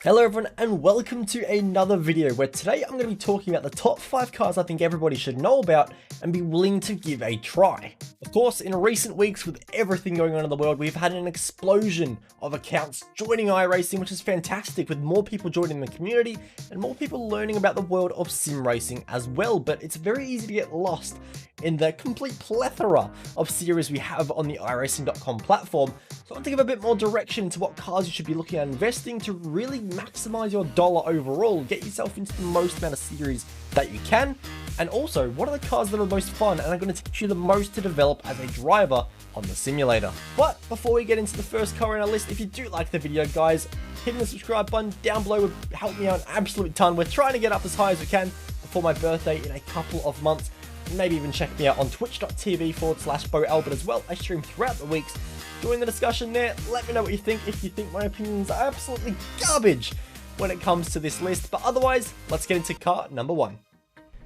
Hello everyone and welcome to another video where today I'm going to be talking about the top 5 cars I think everybody should know about and be willing to give a try. Of course, in recent weeks with everything going on in the world, we've had an explosion of accounts joining iRacing, which is fantastic, with more people joining the community and more people learning about the world of sim racing as well. But it's very easy to get lost in the complete plethora of series we have on the iRacing.com platform. So I want to give a bit more direction into what cars you should be looking at investing to really maximize your dollar overall, get yourself into the most amount of series that you can, and also what are the cars that are the most fun and are going to teach you the most to develop as a driver on the simulator. But before we get into the first car on our list, if you do like the video, guys, hitting the subscribe button down below would help me out an absolute ton. We're trying to get up as high as we can before my birthday in a couple of months. Maybe even check me out on twitch.tv/BoAlbert as well. I stream throughout the weeks. Join the discussion there. Let me know what you think, if you think my opinions are absolutely garbage when it comes to this list. But otherwise, let's get into car number 1.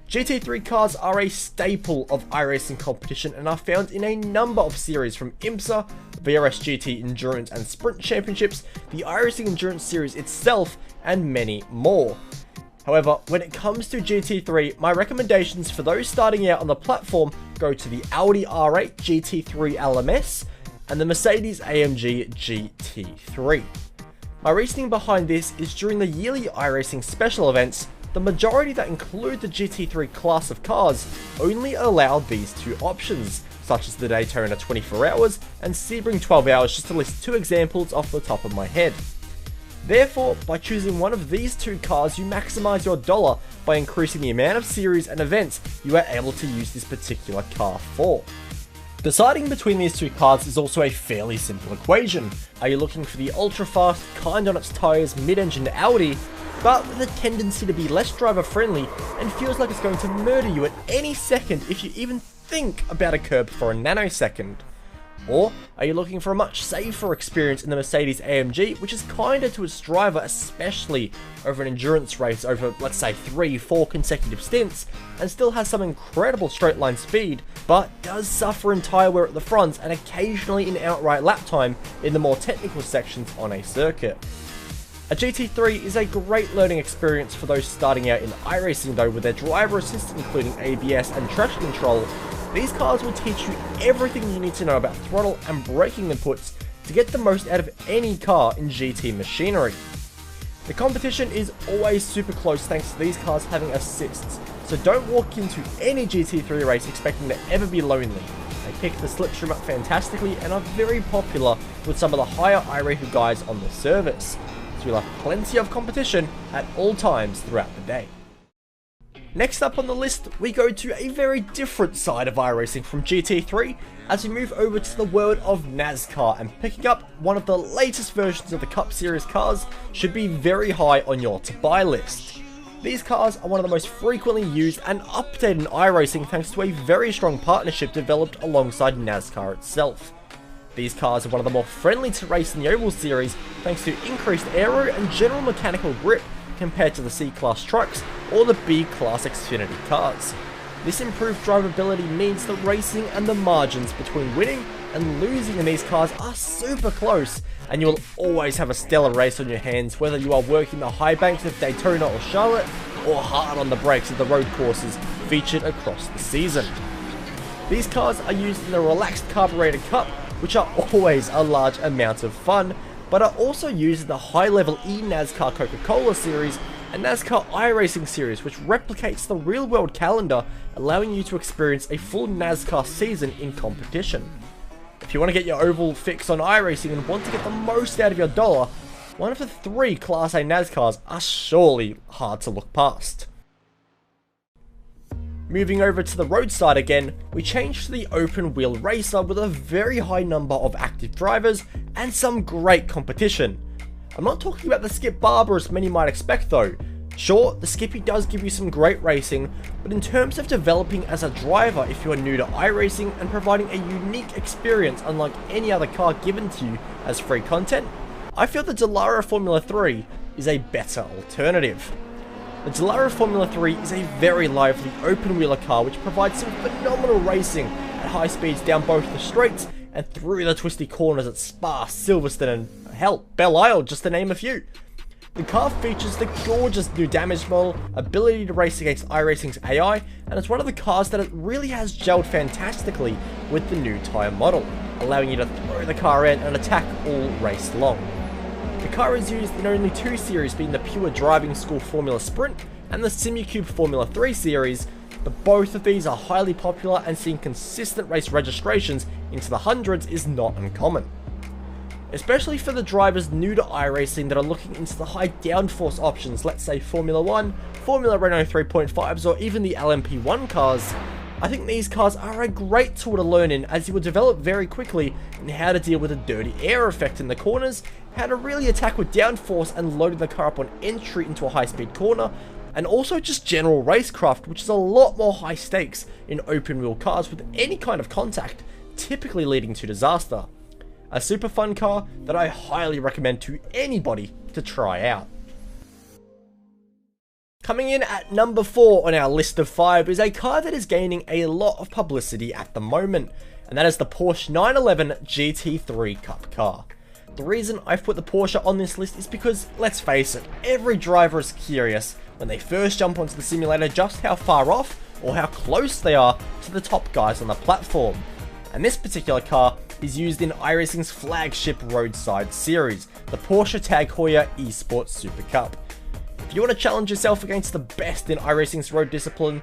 GT3 cars are a staple of iRacing competition and are found in a number of series, from IMSA, VRS GT Endurance and Sprint Championships, the iRacing Endurance Series itself, and many more. However, when it comes to GT3, my recommendations for those starting out on the platform go to the Audi R8 GT3 LMS and the Mercedes AMG GT3. My reasoning behind this is during the yearly iRacing special events, the majority that include the GT3 class of cars only allow these two options, such as the Daytona 24 Hours and Sebring 12 Hours, just to list 2 examples off the top of my head. Therefore, by choosing one of these 2 cars, you maximize your dollar by increasing the amount of series and events you are able to use this particular car for. Deciding between these 2 cars is also a fairly simple equation. Are you looking for the ultra-fast, kind on its tyres, mid-engined Audi, but with a tendency to be less driver-friendly and feels like it's going to murder you at any second if you even think about a curb for a nanosecond? Or are you looking for a much safer experience in the Mercedes AMG, which is kinder to its driver, especially over an endurance race over, let's say, 3-4 consecutive stints, and still has some incredible straight line speed, but does suffer in tyre wear at the front and occasionally in outright lap time in the more technical sections on a circuit? A GT3 is a great learning experience for those starting out in iRacing though, with their driver assist including ABS and traction control. These cars will teach you everything you need to know about throttle and braking inputs to get the most out of any car in GT machinery. The competition is always super close thanks to these cars having assists, so don't walk into any GT3 race expecting to ever be lonely. They pick the slipstream up fantastically and are very popular with some of the higher iRated guys on the service, so you'll have plenty of competition at all times throughout the day. Next up on the list, we go to a very different side of iRacing from GT3 as we move over to the world of NASCAR, and picking up one of the latest versions of the Cup Series cars should be very high on your to-buy list. These cars are one of the most frequently used and updated in iRacing thanks to a very strong partnership developed alongside NASCAR itself. These cars are one of the more friendly to race in the Oval Series thanks to increased aero and general mechanical grip compared to the C-Class trucks or the B-Class Xfinity cars. This improved drivability means the racing and the margins between winning and losing in these cars are super close, and you'll always have a stellar race on your hands whether you are working the high banks of Daytona or Charlotte or hard on the brakes of the road courses featured across the season. These cars are used in the relaxed carbureted cup, which are always a large amount of fun, but are also used in the high-level eNASCAR Coca-Cola series and NASCAR iRacing series, which replicates the real-world calendar, allowing you to experience a full NASCAR season in competition. If you want to get your oval fix on iRacing and want to get the most out of your dollar, one of the 3 Class A NASCARs are surely hard to look past. Moving over to the roadside again, we change to the open wheel racer with a very high number of active drivers and some great competition. I'm not talking about the Skip Barber as many might expect though. Sure, the Skippy does give you some great racing, but in terms of developing as a driver if you are new to iRacing and providing a unique experience unlike any other car given to you as free content, I feel the Dallara Formula 3 is a better alternative. The Dallara Formula 3 is a very lively open-wheeler car which provides some phenomenal racing at high speeds down both the straights and through the twisty corners at Spa, Silverstone and hell, Belle Isle, just to name a few. The car features the gorgeous new damage model, ability to race against iRacing's AI, and it's one of the cars that it really has gelled fantastically with the new tyre model, allowing you to throw the car in and attack all race long. The car is used in only two series, being the Pure Driving School Formula Sprint and the Simucube Formula 3 series, but both of these are highly popular, and seeing consistent race registrations into the hundreds is not uncommon. Especially for the drivers new to iRacing that are looking into the high downforce options, let's say Formula 1, Formula Renault 3.5s, or even the LMP1 cars, I think these cars are a great tool to learn in, as you will develop very quickly in how to deal with a dirty air effect in the corners, how to really attack with downforce and loading the car up on entry into a high speed corner, and also just general racecraft, which is a lot more high stakes in open wheel cars with any kind of contact, typically leading to disaster. A super fun car that I highly recommend to anybody to try out. Coming in at number 4 on our list of 5 is a car that is gaining a lot of publicity at the moment, and that is the Porsche 911 GT3 Cup car. The reason I've put the Porsche on this list is because, let's face it, every driver is curious when they first jump onto the simulator just how far off or how close they are to the top guys on the platform. And this particular car is used in iRacing's flagship roadside series, the Porsche Tag Heuer Esports Super Cup. If you want to challenge yourself against the best in iRacing's road discipline,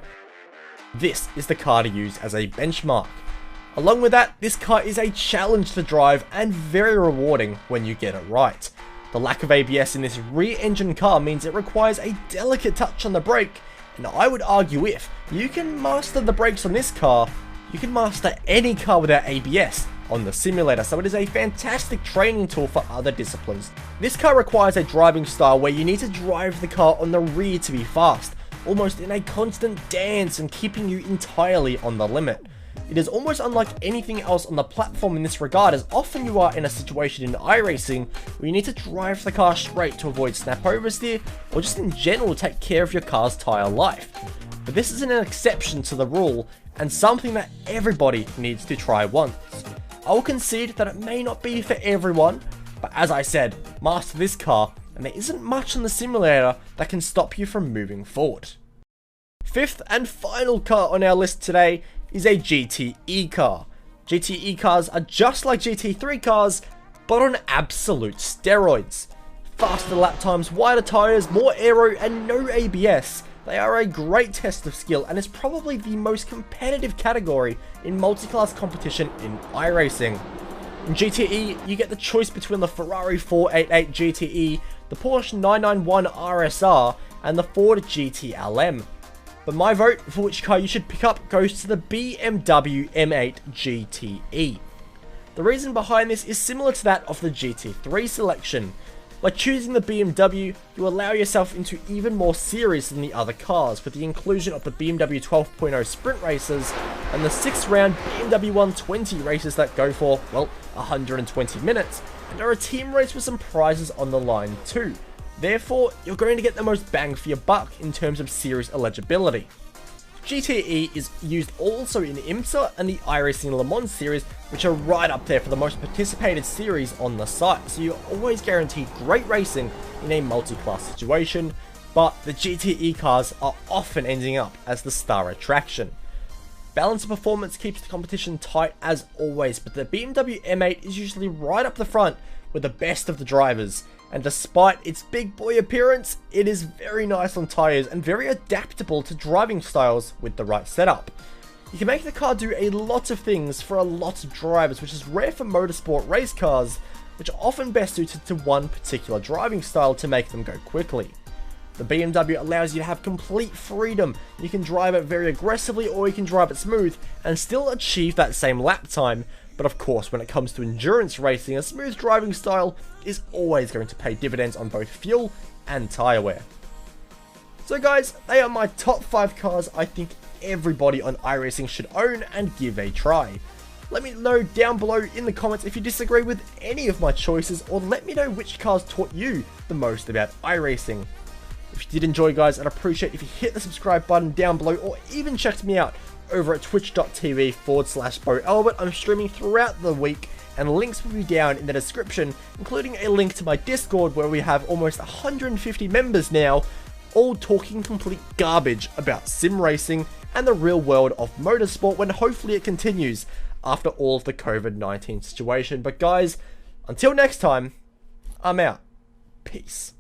this is the car to use as a benchmark. Along with that, this car is a challenge to drive and very rewarding when you get it right. The lack of ABS in this rear-engine car means it requires a delicate touch on the brake, and I would argue if you can master the brakes on this car, you can master any car without ABS on the simulator, so it is a fantastic training tool for other disciplines. This car requires a driving style where you need to drive the car on the rear to be fast, almost in a constant dance and keeping you entirely on the limit. It is almost unlike anything else on the platform in this regard, as often you are in a situation in iRacing where you need to drive the car straight to avoid snap oversteer, or just in general take care of your car's tyre life. But this is an exception to the rule, and something that everybody needs to try once. I will concede that it may not be for everyone, but as I said, master this car, and there isn't much in the simulator that can stop you from moving forward. Fifth and final car on our list today is a GTE car. GTE cars are just like GT3 cars, but on absolute steroids. Faster lap times, wider tyres, more aero, and no ABS. They are a great test of skill and is probably the most competitive category in multi-class competition in iRacing. In GTE, you get the choice between the Ferrari 488 GTE, the Porsche 991 RSR, and the Ford GT LM. But my vote for which car you should pick up goes to the BMW M8 GTE. The reason behind this is similar to that of the GT3 selection. By choosing the BMW, you allow yourself into even more series than the other cars, with the inclusion of the BMW 12.0 sprint races and the 6-round BMW 120 races that go for, well, 120 minutes, and are a team race with some prizes on the line too. Therefore, you're going to get the most bang for your buck in terms of series eligibility. GTE is used also in IMSA and the iRacing Le Mans series, which are right up there for the most participated series on the site, so you're always guaranteed great racing in a multi-class situation, but the GTE cars are often ending up as the star attraction. Balance of performance keeps the competition tight as always, but the BMW M8 is usually right up the front with the best of the drivers, and despite its big boy appearance, it is very nice on tyres and very adaptable to driving styles with the right setup. You can make the car do a lot of things for a lot of drivers, which is rare for motorsport race cars, which are often best suited to one particular driving style to make them go quickly. The BMW allows you to have complete freedom. You can drive it very aggressively or you can drive it smooth and still achieve that same lap time. But of course, when it comes to endurance racing, a smooth driving style is always going to pay dividends on both fuel and tyre wear. So guys, they are my top 5 cars I think everybody on iRacing should own and give a try. Let me know down below in the comments if you disagree with any of my choices, or let me know which cars taught you the most about iRacing. If you did enjoy guys, I'd appreciate if you hit the subscribe button down below, or even checked me out over at twitch.tv/BoAlbert. I'm streaming throughout the week and links will be down in the description, including a link to my Discord where we have almost 150 members now, all talking complete garbage about sim racing and the real world of motorsport when hopefully it continues after all of the COVID-19 situation. But guys, until next time, I'm out. Peace.